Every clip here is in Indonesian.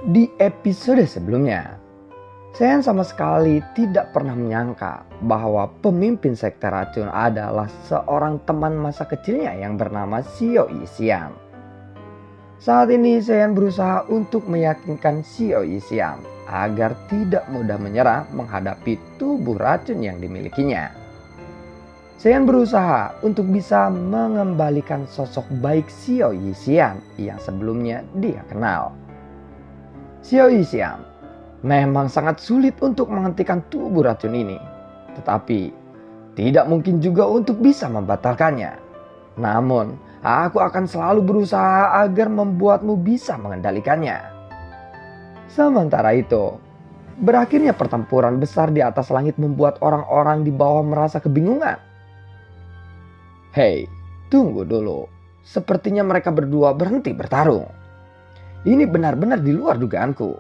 Di episode sebelumnya, saya sama sekali tidak pernah menyangka bahwa pemimpin sekte racun adalah seorang teman masa kecilnya yang bernama Xiao Yixian. Saat ini saya berusaha untuk meyakinkan Xiao Yixian agar tidak mudah menyerah menghadapi tubuh racun yang dimilikinya. Saya berusaha untuk bisa mengembalikan sosok baik Xiao Yixian yang sebelumnya dia kenal. Xiao Yixian memang sangat sulit untuk menghentikan tubuh racun ini, tetapi tidak mungkin juga untuk bisa membatalkannya. Namun, aku akan selalu berusaha agar membuatmu bisa mengendalikannya. Sementara itu, berakhirnya pertempuran besar di atas langit membuat orang-orang di bawah merasa kebingungan. Hei, tunggu dulu. Sepertinya mereka berdua berhenti bertarung. Ini benar-benar di luar dugaanku.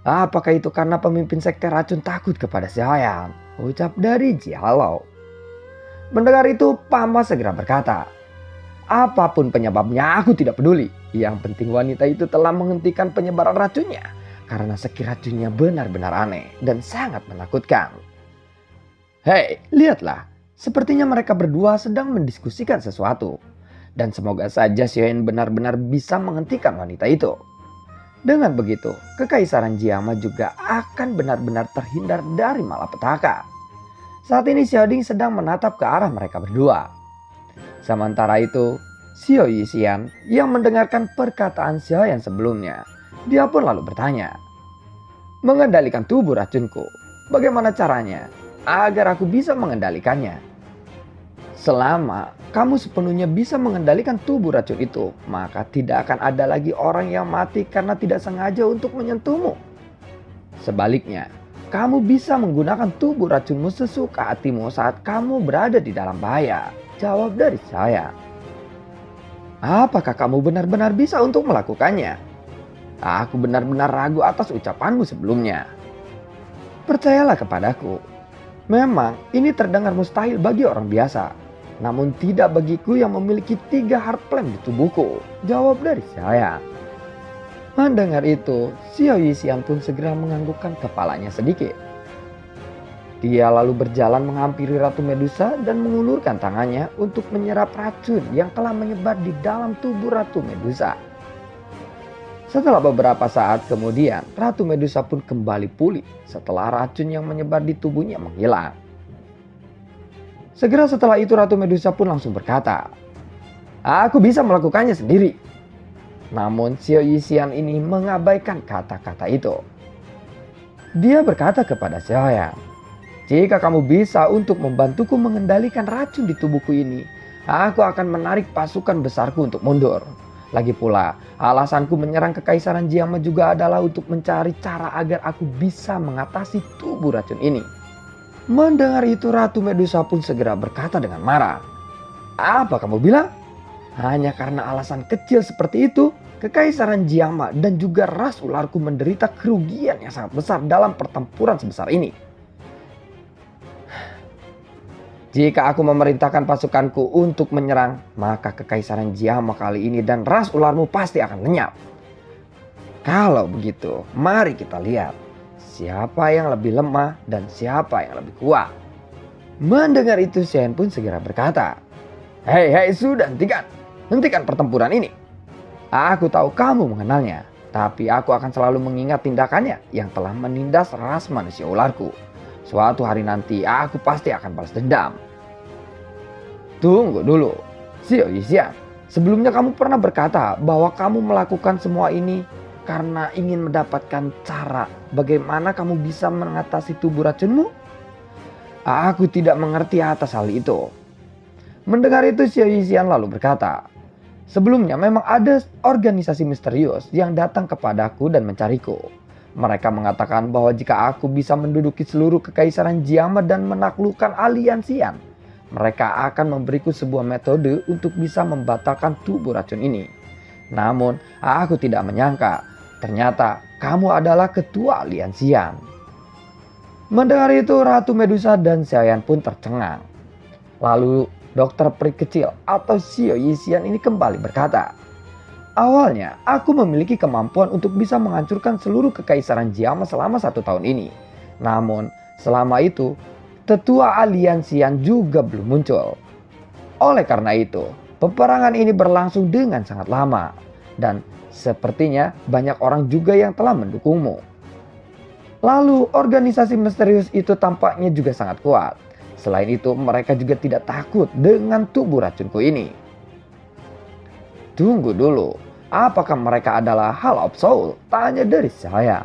Apakah itu karena pemimpin sekte racun takut kepada Xiaoyan? Ucap dari Jialau. Mendengar itu, Pama segera berkata, apapun penyebabnya aku tidak peduli. Yang penting wanita itu telah menghentikan penyebaran racunnya. Karena sekir racunnya benar-benar aneh dan sangat menakutkan. Hei, lihatlah. Sepertinya mereka berdua sedang mendiskusikan sesuatu. Dan semoga saja Xiaoyan benar-benar bisa menghentikan wanita itu. Dengan begitu, kekaisaran Jiama juga akan benar-benar terhindar dari malapetaka. Saat ini Xiaoding sedang menatap ke arah mereka berdua. Sementara itu, Xiao Yixian yang mendengarkan perkataan Xiaoyan sebelumnya, dia pun lalu bertanya, mengendalikan tubuh racunku, bagaimana caranya agar aku bisa mengendalikannya? Selama kamu sepenuhnya bisa mengendalikan tubuh racun itu, maka tidak akan ada lagi orang yang mati karena tidak sengaja untuk menyentuhmu. Sebaliknya, kamu bisa menggunakan tubuh racunmu sesuka hatimu saat kamu berada di dalam bahaya. Jawab dari saya. Apakah kamu benar-benar bisa untuk melakukannya? Aku benar-benar ragu atas ucapanmu sebelumnya. Percayalah kepadaku. Memang ini terdengar mustahil bagi orang biasa. Namun tidak bagiku yang memiliki 3 heart plan di tubuhku. Jawab dari saya. Mendengar itu, Xiao Yixian pun segera menganggukkan kepalanya sedikit. Dia lalu berjalan menghampiri Ratu Medusa dan mengulurkan tangannya untuk menyerap racun yang telah menyebar di dalam tubuh Ratu Medusa. Setelah beberapa saat kemudian, Ratu Medusa pun kembali pulih setelah racun yang menyebar di tubuhnya menghilang. Segera setelah itu Ratu Medusa pun langsung berkata, aku bisa melakukannya sendiri. Namun Xiao Yixian ini mengabaikan kata-kata itu. Dia berkata kepada Xiaoyan, jika kamu bisa untuk membantuku mengendalikan racun di tubuhku ini, aku akan menarik pasukan besarku untuk mundur. Lagi pula, alasanku menyerang kekaisaran Jiama juga adalah untuk mencari cara agar aku bisa mengatasi tubuh racun ini. Mendengar itu Ratu Medusa pun segera berkata dengan marah. Apa kamu bilang? Hanya karena alasan kecil seperti itu, kekaisaran Jiama dan juga ras ularku menderita kerugian yang sangat besar dalam pertempuran sebesar ini. Jika aku memerintahkan pasukanku untuk menyerang, maka kekaisaran Jiama kali ini dan ras ularmu pasti akan lenyap. Kalau begitu, mari kita lihat. Siapa yang lebih lemah dan siapa yang lebih kuat. Mendengar itu Xiaoyan pun segera berkata, hei sudah hentikan pertempuran ini. Aku tahu kamu mengenalnya, tapi aku akan selalu mengingat tindakannya yang telah menindas ras manusia ularku. Suatu hari nanti aku pasti akan balas dendam. Tunggu dulu, Xiao Yixian. Sebelumnya kamu pernah berkata bahwa kamu melakukan semua ini karena ingin mendapatkan cara bagaimana kamu bisa mengatasi tubuh racunmu? Aku tidak mengerti atas hal itu. Mendengar itu Xiao Yixian lalu berkata, sebelumnya memang ada organisasi misterius yang datang kepadaku dan mencariku. Mereka mengatakan bahwa jika aku bisa menduduki seluruh kekaisaran Jiama dan menaklukkan aliansian, mereka akan memberiku sebuah metode untuk bisa membatalkan tubuh racun ini. Namun aku tidak menyangka ternyata kamu adalah ketua aliansian. Mendengar itu Ratu Medusa dan Xiaoyan pun tercengang. Lalu dokter peri kecil atau Xiao Yixian ini kembali berkata, Awalnya, aku memiliki kemampuan untuk bisa menghancurkan seluruh kekaisaran Jiama selama 1 tahun ini. Namun, selama itu, tetua aliansian juga belum muncul. Oleh karena itu, peperangan ini berlangsung dengan sangat lama. Dan sepertinya banyak orang juga yang telah mendukungmu. Lalu, organisasi misterius itu tampaknya juga sangat kuat. Selain itu, mereka juga tidak takut dengan tubuh racunku ini. Tunggu dulu, apakah mereka adalah Hall of Soul? Tanya dari saya.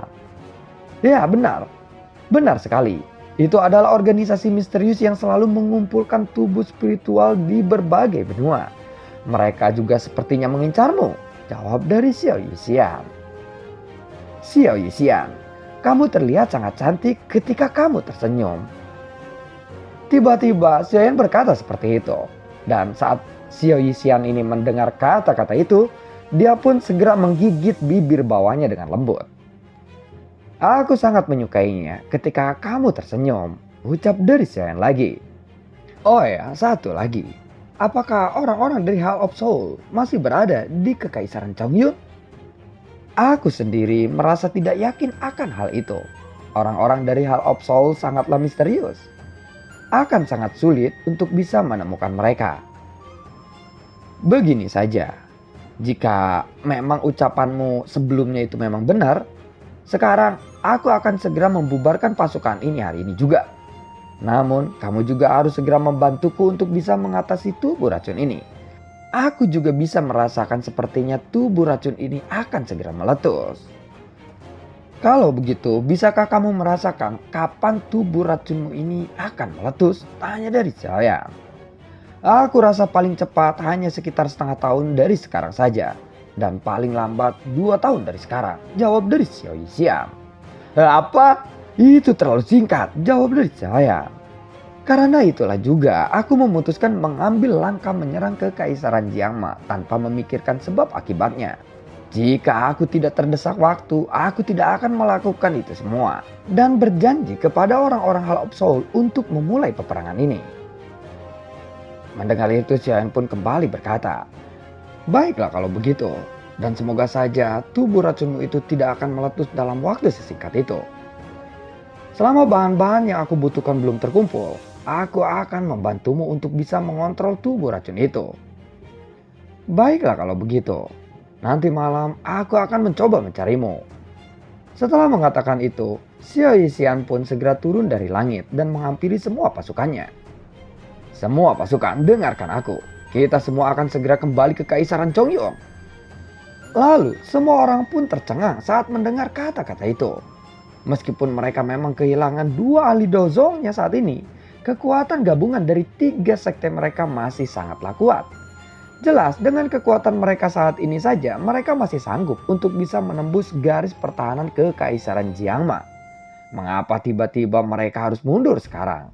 Ya, benar sekali. Itu adalah organisasi misterius yang selalu mengumpulkan tubuh spiritual di berbagai benua. Mereka juga sepertinya mengincarmu, jawab dari Xiao Yixian. Xiao Yixian, kamu terlihat sangat cantik ketika kamu tersenyum. Tiba-tiba Xiao Yan berkata seperti itu. Dan saat Xiao Yixian ini mendengar kata-kata itu, dia pun segera menggigit bibir bawahnya dengan lembut. Aku sangat menyukainya ketika kamu tersenyum, ucap dari Xiao Yan lagi. Oh ya, satu lagi. Apakah orang-orang dari Hall of Soul masih berada di Kekaisaran Chongyun? Aku sendiri merasa tidak yakin akan hal itu. Orang-orang dari Hall of Soul sangatlah misterius. Akan sangat sulit untuk bisa menemukan mereka. Begini saja, jika memang ucapanmu sebelumnya itu memang benar, sekarang aku akan segera membubarkan pasukan ini hari ini juga. Namun kamu juga harus segera membantuku untuk bisa mengatasi tubuh racun ini. Aku juga bisa merasakan sepertinya tubuh racun ini akan segera meletus. Kalau begitu, bisakah kamu merasakan kapan tubuh racunmu ini akan meletus? Tanya dari saya. Aku rasa paling cepat hanya sekitar setengah tahun dari sekarang saja. Dan paling lambat 2 tahun dari sekarang, jawab dari Xiao Yixian. Apa? Itu terlalu singkat, jawab dari saya. Karena itulah juga aku memutuskan mengambil langkah menyerang ke Kekaisaran Jiangma tanpa memikirkan sebab akibatnya. Jika aku tidak terdesak waktu, aku tidak akan melakukan itu semua. Dan berjanji kepada orang-orang Hall of Soul untuk memulai peperangan ini. Mendengar itu Xiao Yan pun kembali berkata, baiklah kalau begitu. Dan semoga saja tubuh racunmu itu tidak akan meletus dalam waktu sesingkat itu. Selama bahan-bahan yang aku butuhkan belum terkumpul, aku akan membantumu untuk bisa mengontrol tubuh racun itu. Baiklah kalau begitu. Nanti malam aku akan mencoba mencarimu. Setelah mengatakan itu, Xiao Yixian pun segera turun dari langit dan menghampiri semua pasukannya. Semua pasukan, dengarkan aku. Kita semua akan segera kembali ke Kekaisaran Chongyun. Lalu semua orang pun tercengang saat mendengar kata-kata itu. Meskipun mereka memang kehilangan 2 ahli dozongnya saat ini, kekuatan gabungan dari 3 sekte mereka masih sangatlah kuat. Jelas dengan kekuatan mereka saat ini saja mereka masih sanggup untuk bisa menembus garis pertahanan ke Kekaisaran Jiangma. Mengapa tiba-tiba mereka harus mundur sekarang?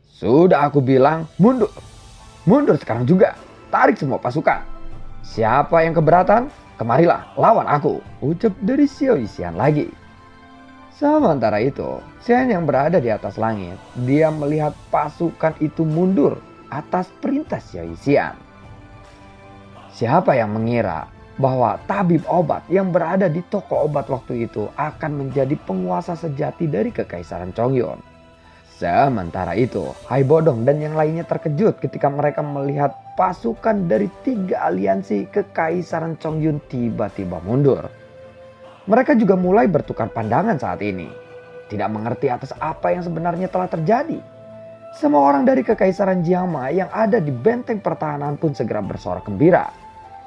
Sudah aku bilang mundur. Mundur sekarang juga. Tarik semua pasukan. Siapa yang keberatan? Kemarilah lawan aku, ucap dari Xiao Yixian lagi. Sementara itu, Xian yang berada di atas langit, dia melihat pasukan itu mundur atas perintah Xiao Yixian. Siapa yang mengira bahwa tabib obat yang berada di toko obat waktu itu akan menjadi penguasa sejati dari Kekaisaran Chongyun? Sementara itu, Hai Bodong dan yang lainnya terkejut ketika mereka melihat pasukan dari 3 aliansi Kekaisaran Chongyun tiba-tiba mundur. Mereka juga mulai bertukar pandangan saat ini. Tidak mengerti atas apa yang sebenarnya telah terjadi. Semua orang dari Kekaisaran Jiangma yang ada di benteng pertahanan pun segera bersorak gembira.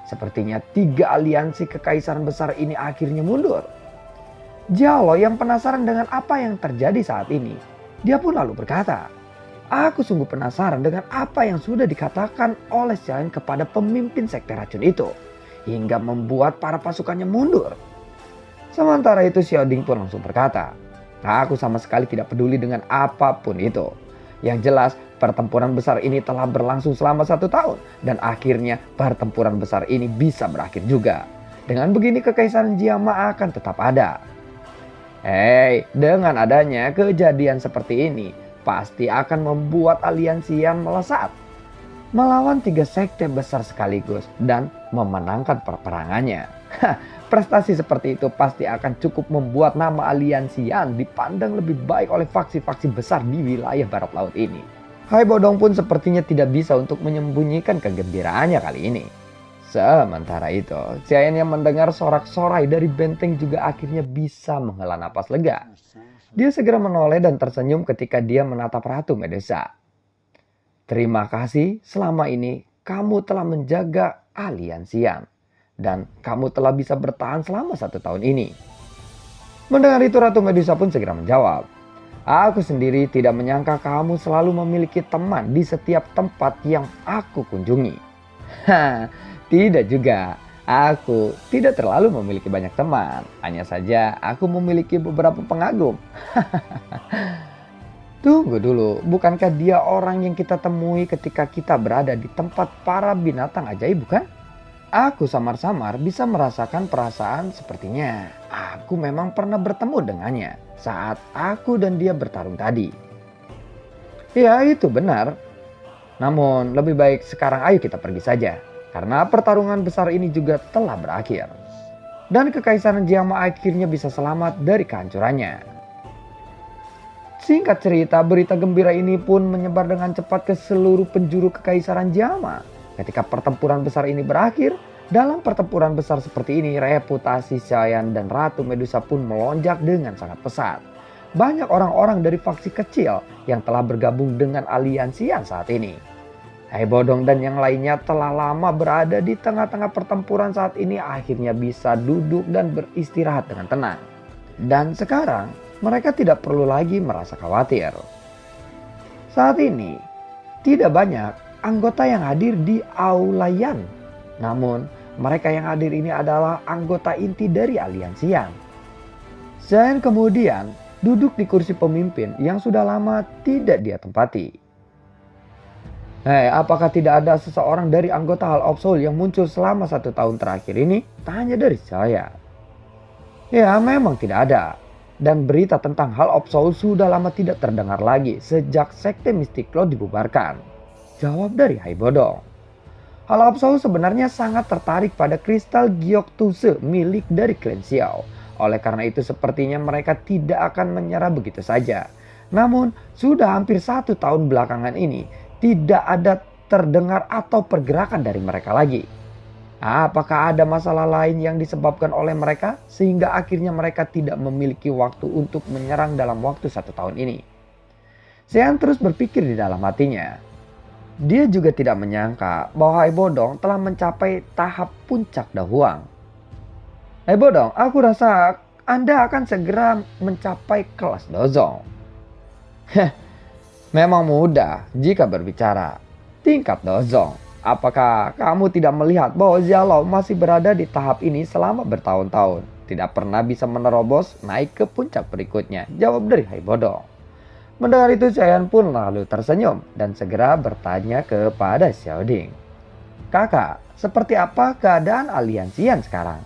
Sepertinya 3 aliansi kekaisaran besar ini akhirnya mundur. Jialo yang penasaran dengan apa yang terjadi saat ini, dia pun lalu berkata, aku sungguh penasaran dengan apa yang sudah dikatakan oleh Xiao Yan kepada pemimpin sekte racun itu, hingga membuat para pasukannya mundur. Sementara itu Xiao Ding pun langsung berkata, aku sama sekali tidak peduli dengan apapun itu. Yang jelas pertempuran besar ini telah berlangsung selama 1 tahun. Dan akhirnya pertempuran besar ini bisa berakhir juga. Dengan begini Kekaisaran Jiangma akan tetap ada. Hei, dengan adanya kejadian seperti ini, pasti akan membuat aliansi yang melesat. Melawan 3 sekte besar sekaligus dan memenangkan peperangannya. Prestasi seperti itu pasti akan cukup membuat nama aliansian dipandang lebih baik oleh faksi-faksi besar di wilayah barat laut ini. Haibodong pun sepertinya tidak bisa untuk menyembunyikan kegembiraannya kali ini. Sementara itu, Xiayan yang mendengar sorak-sorai dari benteng juga akhirnya bisa menghela napas lega. Dia segera menoleh dan tersenyum ketika dia menatap Ratu Medusa. Terima kasih, selama ini kamu telah menjaga aliansian. Dan kamu telah bisa bertahan selama 1 tahun ini. Mendengar itu Ratu Medusa pun segera menjawab. Aku sendiri tidak menyangka kamu selalu memiliki teman di setiap tempat yang aku kunjungi. Tidak juga. Aku tidak terlalu memiliki banyak teman. Hanya saja aku memiliki beberapa pengagum. Tunggu dulu, bukankah dia orang yang kita temui ketika kita berada di tempat para binatang ajaib, bukan? Aku samar-samar bisa merasakan perasaan sepertinya aku memang pernah bertemu dengannya saat aku dan dia bertarung tadi. Ya, itu benar. Namun lebih baik sekarang ayo kita pergi saja. Karena pertarungan besar ini juga telah berakhir. Dan kekaisaran Jiama akhirnya bisa selamat dari kehancurannya. Singkat cerita, berita gembira ini pun menyebar dengan cepat ke seluruh penjuru kekaisaran Jiama. Ketika pertempuran besar ini berakhir, dalam pertempuran besar seperti ini, reputasi Xiayan dan Ratu Medusa pun melonjak dengan sangat pesat. Banyak orang-orang dari faksi kecil yang telah bergabung dengan aliansian saat ini. Haibodong dan yang lainnya telah lama berada di tengah-tengah pertempuran saat ini akhirnya bisa duduk dan beristirahat dengan tenang. Dan sekarang mereka tidak perlu lagi merasa khawatir. Saat ini tidak banyak anggota yang hadir di Aula Yan. Namun mereka yang hadir ini adalah anggota inti dari aliansian. Xiayan kemudian duduk di kursi pemimpin yang sudah lama tidak dia tempati. Hei, apakah tidak ada seseorang dari anggota Hall of Soul yang muncul selama 1 tahun terakhir ini? Tanya dari saya. Ya, memang tidak ada. Dan berita tentang Hall of Soul sudah lama tidak terdengar lagi sejak sekte Mystic Cloud dibubarkan. Jawab dari Haibodong. Hall of Soul sebenarnya sangat tertarik pada kristal Gyeoktuse milik dari klan Xiao. Oleh karena itu sepertinya mereka tidak akan menyerah begitu saja. Namun sudah hampir 1 tahun belakangan ini tidak ada terdengar atau pergerakan dari mereka lagi. Apakah ada masalah lain yang disebabkan oleh mereka sehingga akhirnya mereka tidak memiliki waktu untuk menyerang dalam waktu 1 tahun ini? Xiayan terus berpikir di dalam hatinya. Dia juga tidak menyangka bahwa Haibodong telah mencapai tahap puncak Dahuang. Haibodong, aku rasa Anda akan segera mencapai kelas Dozong. Memang mudah jika berbicara tingkat Dozong. Apakah kamu tidak melihat bahwa Xiaolao masih berada di tahap ini selama bertahun-tahun? Tidak pernah bisa menerobos naik ke puncak berikutnya. Jawab dari Haibodong. Mendengar itu Xiayan pun lalu tersenyum dan segera bertanya kepada Xiaoding. Kakak, seperti apa keadaan aliansian sekarang?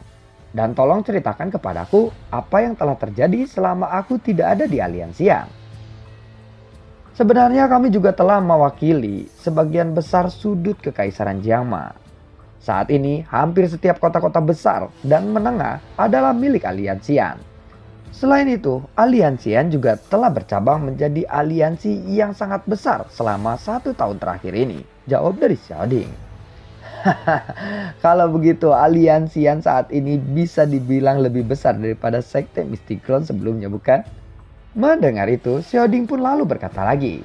Dan tolong ceritakan kepadaku apa yang telah terjadi selama aku tidak ada di aliansian. Sebenarnya kami juga telah mewakili sebagian besar sudut kekaisaran Jiama. Saat ini hampir setiap kota-kota besar dan menengah adalah milik aliansian. Selain itu, aliansian juga telah bercabang menjadi aliansi yang sangat besar selama 1 tahun terakhir ini. Jawab dari Xiaoding. Kalau begitu aliansian saat ini bisa dibilang lebih besar daripada sekte Mystic Cloud sebelumnya, bukan? Mendengar itu, Xiaoding pun lalu berkata lagi.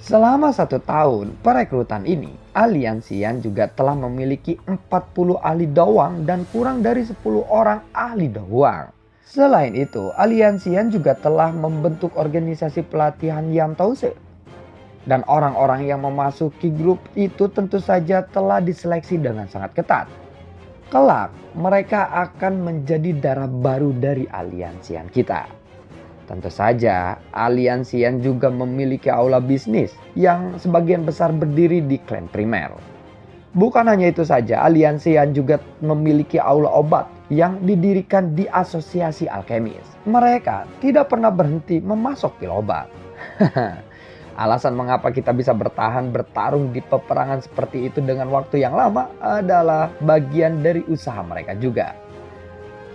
Selama 1 tahun perekrutan ini, aliansian juga telah memiliki 40 ahli doang dan kurang dari 10 orang ahli doang. Selain itu, aliansian juga telah membentuk organisasi pelatihan Yamtause. Dan orang-orang yang memasuki grup itu tentu saja telah diseleksi dengan sangat ketat. Kelak, mereka akan menjadi darah baru dari aliansian kita. Tentu saja, aliansian juga memiliki aula bisnis yang sebagian besar berdiri di klan primer. Bukan hanya itu saja, aliansian juga memiliki aula obat yang didirikan di asosiasi alkemis. Mereka tidak pernah berhenti memasok pil obat. Alasan mengapa kita bisa bertahan bertarung di peperangan seperti itu dengan waktu yang lama adalah bagian dari usaha mereka juga.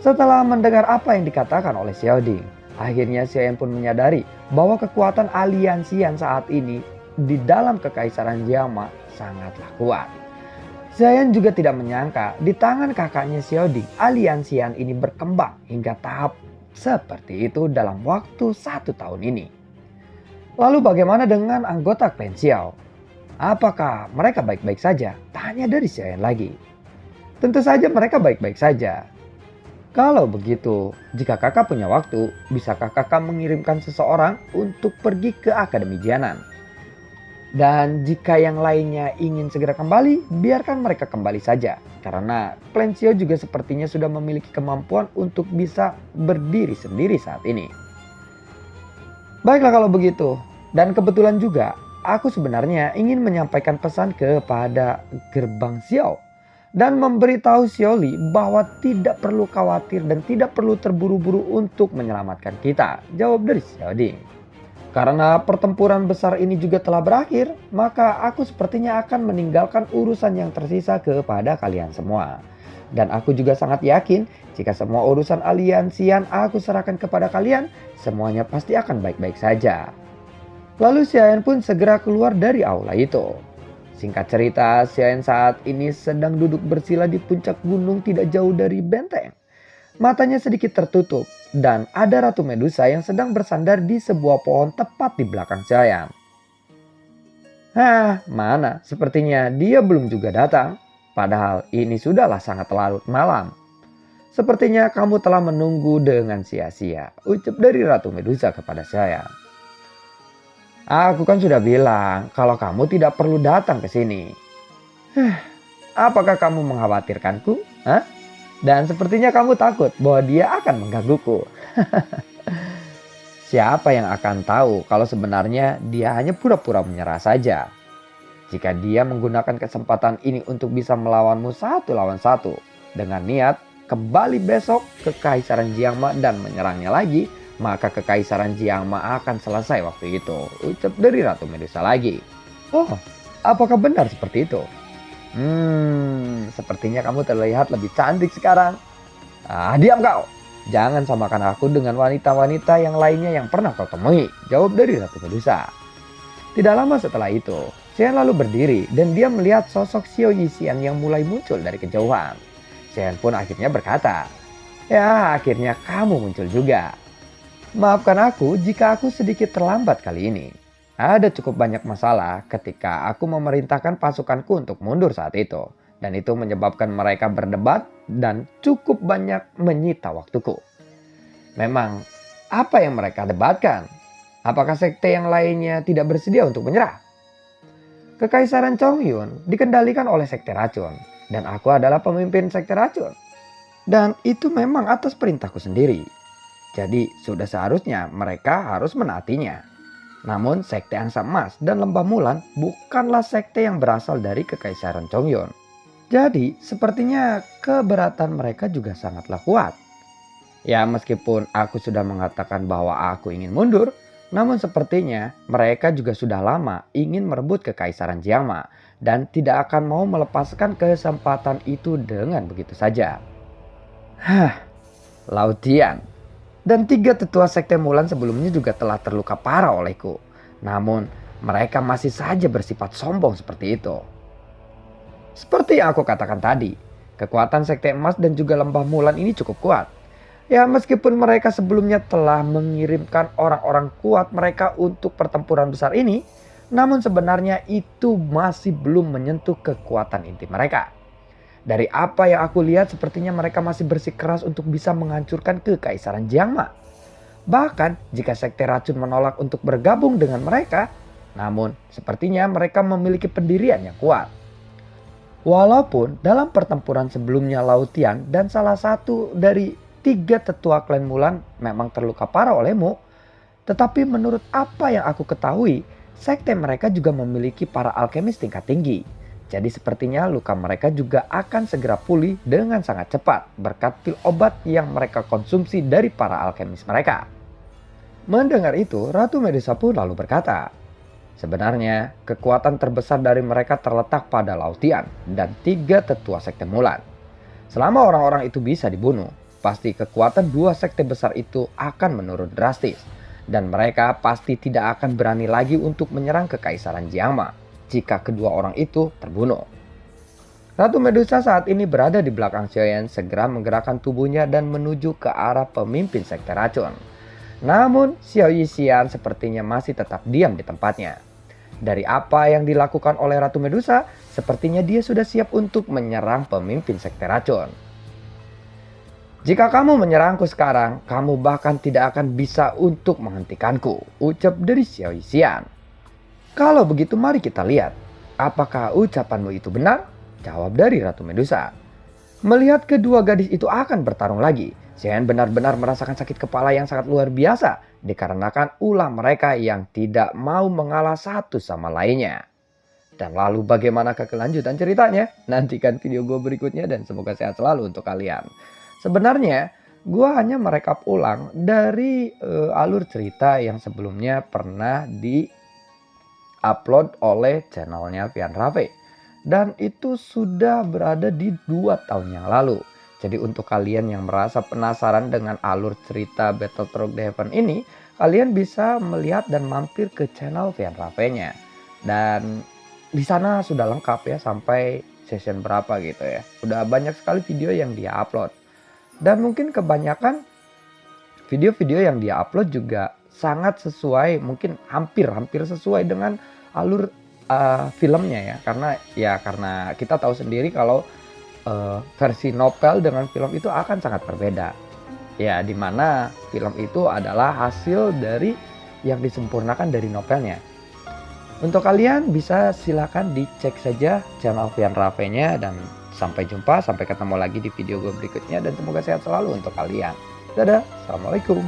Setelah mendengar apa yang dikatakan oleh Xiaoding, akhirnya Xiaoyan pun menyadari bahwa kekuatan aliansian saat ini di dalam kekaisaran Jiangma sangatlah kuat. Xiaoyan juga tidak menyangka di tangan kakaknya Xiaoding, aliansian ini berkembang hingga tahap seperti itu dalam waktu 1 tahun ini. Lalu bagaimana dengan anggota klan Xiao? Apakah mereka baik-baik saja? Tanya dari Xiaoyan lagi. Tentu saja mereka baik-baik saja. Kalau begitu, jika kakak punya waktu, bisakah kakak mengirimkan seseorang untuk pergi ke Akademi Jianan? Dan jika yang lainnya ingin segera kembali, biarkan mereka kembali saja. Karena klan Xiao juga sepertinya sudah memiliki kemampuan untuk bisa berdiri sendiri saat ini. Baiklah kalau begitu. Dan kebetulan juga aku sebenarnya ingin menyampaikan pesan kepada gerbang Xiao. Dan memberitahu Xiaoli bahwa tidak perlu khawatir dan tidak perlu terburu-buru untuk menyelamatkan kita. Jawab dari Xiaoding. Karena pertempuran besar ini juga telah berakhir, maka aku sepertinya akan meninggalkan urusan yang tersisa kepada kalian semua. Dan aku juga sangat yakin jika semua urusan aliansian aku serahkan kepada kalian, semuanya pasti akan baik-baik saja. Lalu Xiaoyan pun segera keluar dari aula itu. Singkat cerita, Xiaoyan saat ini sedang duduk bersila di puncak gunung tidak jauh dari benteng. Matanya sedikit tertutup dan ada Ratu Medusa yang sedang bersandar di sebuah pohon tepat di belakang Xiaoyan. Hah, mana? Sepertinya dia belum juga datang. Padahal ini sudahlah sangat larut malam. Sepertinya kamu telah menunggu dengan sia-sia, ucap dari Ratu Medusa kepada Xiaoyan. Aku kan sudah bilang kalau kamu tidak perlu datang ke sini. Apakah kamu mengkhawatirkanku? Hah? Dan sepertinya kamu takut bahwa dia akan menggangguku. Siapa yang akan tahu kalau sebenarnya dia hanya pura-pura menyerah saja. Jika dia menggunakan kesempatan ini untuk bisa melawanmu 1 lawan 1 dengan niat kembali besok ke Kekaisaran Jiangma dan menyerangnya lagi, maka Kekaisaran Jiangma akan selesai waktu itu, ucap dari Ratu Medusa lagi. Oh, apakah benar seperti itu? Sepertinya kamu terlihat lebih cantik sekarang. Diam kau. Jangan samakan aku dengan wanita-wanita yang lainnya yang pernah kau temui, jawab dari Ratu Medusa. Tidak lama setelah itu, Xian lalu berdiri dan dia melihat sosok Xiao Yixian yang mulai muncul dari kejauhan. Xian pun akhirnya berkata, "Ya, akhirnya kamu muncul juga. Maafkan aku jika aku sedikit terlambat kali ini. Ada cukup banyak masalah ketika aku memerintahkan pasukanku untuk mundur saat itu. Dan itu menyebabkan mereka berdebat dan cukup banyak menyita waktuku." Memang, apa yang mereka debatkan? Apakah sekte yang lainnya tidak bersedia untuk menyerah? Kekaisaran Chongyun dikendalikan oleh sekte racun. Dan aku adalah pemimpin sekte racun. Dan itu memang atas perintahku sendiri. Jadi sudah seharusnya mereka harus menaatinya. Namun sekte Angsa Emas dan Lembah Mulan bukanlah sekte yang berasal dari Kekaisaran Chongyun. Jadi sepertinya keberatan mereka juga sangatlah kuat. Ya, meskipun aku sudah mengatakan bahwa aku ingin mundur, namun sepertinya mereka juga sudah lama ingin merebut Kekaisaran Jiangma dan tidak akan mau melepaskan kesempatan itu dengan begitu saja. Lao Tian dan 3 tetua sekte Mulan sebelumnya juga telah terluka parah olehku. Namun mereka masih saja bersifat sombong seperti itu. Seperti yang aku katakan tadi, kekuatan sekte emas dan juga Lembah Mulan ini cukup kuat. Ya, meskipun mereka sebelumnya telah mengirimkan orang-orang kuat mereka untuk pertempuran besar ini, namun sebenarnya itu masih belum menyentuh kekuatan inti mereka. Dari apa yang aku lihat, sepertinya mereka masih bersikeras untuk bisa menghancurkan Kekaisaran Jiangma. Bahkan jika sekte racun menolak untuk bergabung dengan mereka, namun sepertinya mereka memiliki pendirian yang kuat. Walaupun dalam pertempuran sebelumnya Lao Tian dan salah satu dari 3 tetua klan Mulan memang terluka parah olehmu, tetapi menurut apa yang aku ketahui, sekte mereka juga memiliki para alkemis tingkat tinggi. Jadi sepertinya luka mereka juga akan segera pulih dengan sangat cepat berkat pil obat yang mereka konsumsi dari para alkemis mereka. Mendengar itu, Ratu Medusa pun lalu berkata, Sebenarnya, kekuatan terbesar dari mereka terletak pada Lao Tian dan 3 tetua sekte Mulan. Selama orang-orang itu bisa dibunuh, pasti kekuatan 2 sekte besar itu akan menurun drastis. Dan mereka pasti tidak akan berani lagi untuk menyerang kekaisaran Jiangma jika kedua orang itu terbunuh. Ratu Medusa saat ini berada di belakang Xiaoyan, segera menggerakkan tubuhnya dan menuju ke arah pemimpin sekte racun. Namun, Xiao Yixian sepertinya masih tetap diam di tempatnya. Dari apa yang dilakukan oleh Ratu Medusa, sepertinya dia sudah siap untuk menyerang pemimpin sekte racun. Jika kamu menyerangku sekarang, kamu bahkan tidak akan bisa untuk menghentikanku, ucap dari Xiao Yixian. Kalau begitu mari kita lihat, apakah ucapanmu itu benar? Jawab dari Ratu Medusa. Melihat kedua gadis itu akan bertarung lagi, Xiaoyan benar-benar merasakan sakit kepala yang sangat luar biasa dikarenakan ulah mereka yang tidak mau mengalah satu sama lainnya. Dan lalu bagaimana kelanjutan ceritanya? Nantikan video gue berikutnya dan semoga sehat selalu untuk kalian. Sebenarnya gue hanya merekap ulang dari alur cerita yang sebelumnya pernah di-upload oleh channelnya Vian Rave. Dan itu sudah berada di 2 tahun yang lalu. Jadi untuk kalian yang merasa penasaran dengan alur cerita Battletoads The Heaven ini, kalian bisa melihat dan mampir ke channel Vian Rave-nya. Dan di sana sudah lengkap ya sampai session berapa gitu ya. Udah banyak sekali video yang dia upload. Dan mungkin kebanyakan video-video yang dia upload juga sangat sesuai, mungkin hampir sesuai dengan alur filmnya ya. Karena kita tahu sendiri kalau versi novel dengan film itu akan sangat berbeda. Ya, dimana film itu adalah hasil dari yang disempurnakan dari novelnya. Untuk kalian bisa silakan dicek saja channel Vian Rave-nya dan sampai jumpa, sampai ketemu lagi di video gue berikutnya dan semoga sehat selalu untuk kalian. Dadah, assalamualaikum.